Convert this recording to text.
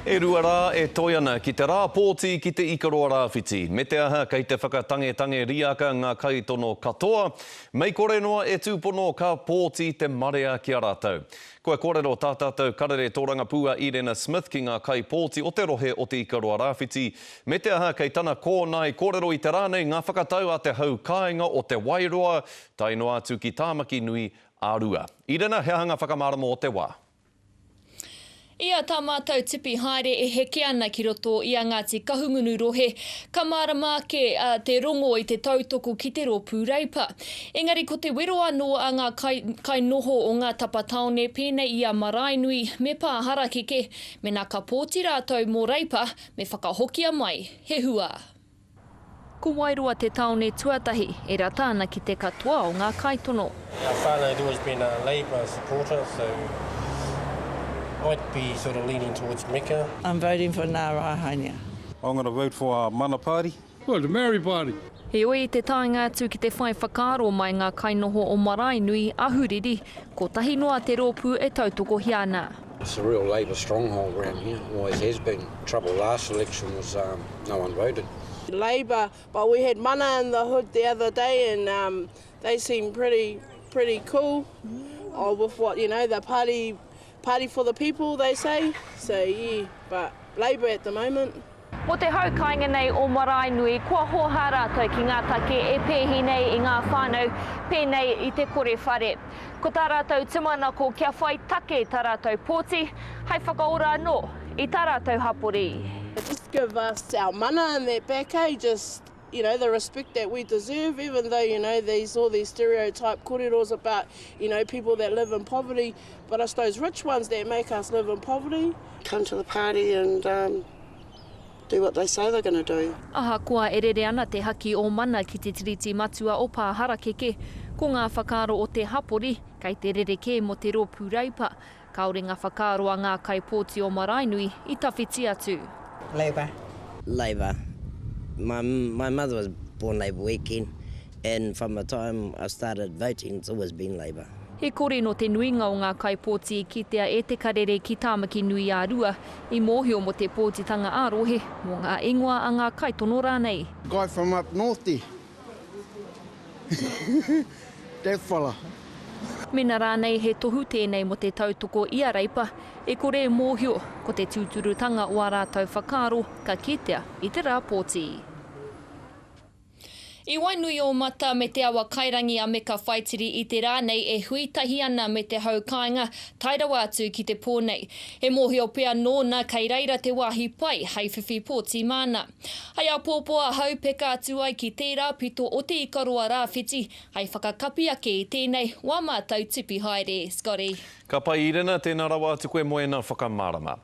E rua rā e toi ana ki te rā pōti ki te ikaroa rāwhiti. Me te aha kei te whakatange riaka ngā kai tono katoa. Mei kore noa e tūpono ka pōti te marea ki a rātou. Koe kōrero tātātou karere tōranga pua Irena Smith ki ngā kai pōti o te rohe o te ikaroa rāwhiti. Me te aha kei tana kōnai kōrero i te rānei ngā whakatau a te hau kāinga o te wairoa. Taino atu ki tāmaki nui ārua. Irena, he hanga whakamāramo o te wā. Ia tā mātou tipi haere e heke ana ki roto i a Ngāti Kahungunu rohe, ka marama ke te rongo i te tautoko ki te rōpū reipa. Engari, ko te wero anō a ngā kai noho o ngā tapataone pēnei i a Maraenui, me pā harakeke, me nā ka pōti rātou mō reipa, me whakahokia mai, he hua. Ko Wairoa te taone tuatahi, e rata ana ki te katoa o ngā kaitono. Our whānau has always been a Labour supporter, so I'd be sort of leaning towards Mecca. I'm voting for Naraihania. I'm going to vote for Mana Party. Well, the Maori Party. He oi te taenga atu ki te whai whakaaro mai ngā kainoho o Maraenui ahuriri, ko tahi noa te rōpū e tautoko hiana. It's a real Labour stronghold around here, always has been. Trouble last election was no one voted. Labour, but we had Mana in the hood the other day and they seem pretty cool with what, you know, the party for the people, they say. So, yeah, but Labour at the moment. Mo te hau kāinga nei o Maraenui, kua hoha rātou ki ngā take e pēhi nei i ngā whānau, pēnei i te kore whare. Ko tā rātou timanako kia whai take tā rātou pōti, hei whakaora anō i tā rātou hapori. Just give us our mana and that back, just, you know, the respect that we deserve, even though, you know, all these stereotype kōreros about, you know, people that live in poverty, but it's those rich ones that make us live in poverty. Come to the party and do what they say they're going to do. Aha kua e rere ana te haki o mana ki te tiriti matua o pā harakeke, ko ngā whakaaro o te hapori, kei te rereke mo te rōpū reipa, kaore ngā whakaaro a ngā kai pōti o Maraenui i tawhiti atu. Labour. Labour. My mother was born Labour weekend, and from the time I started voting, it's always been Labour. He kore no te nuinga o ngā kai pōti ki tea e te karere ki tāmaki nui a rua, i mōhio mo te pōtitanga ārohe, mo ngā ingoa a ngā kai tono rānei. Guy from up north there. That fella. Mena rānei he tohu tēnei mo te tautoko i a reipa, e kore mōhio ko te tūturutanga o a rātou whakaaro ka kitea i te rā pōti. I wainui o mata me te awa kairangi a Mecca whaitiri i te rānei e huitahi ana me te hau kāinga tairawa atu ki te pōnei. He mōhio pea nōna kei reira te wāhi pai hei whiwhi pōti mana. Hei a pōpoa hau peka atu ai ki tērā pito o te ikaroa rāwhiti, hei whakakapi ake i tēnei wā mātou tipi haere, Scotty. Ka pai Irena, tēnā rawa atu koe moena whakamārama.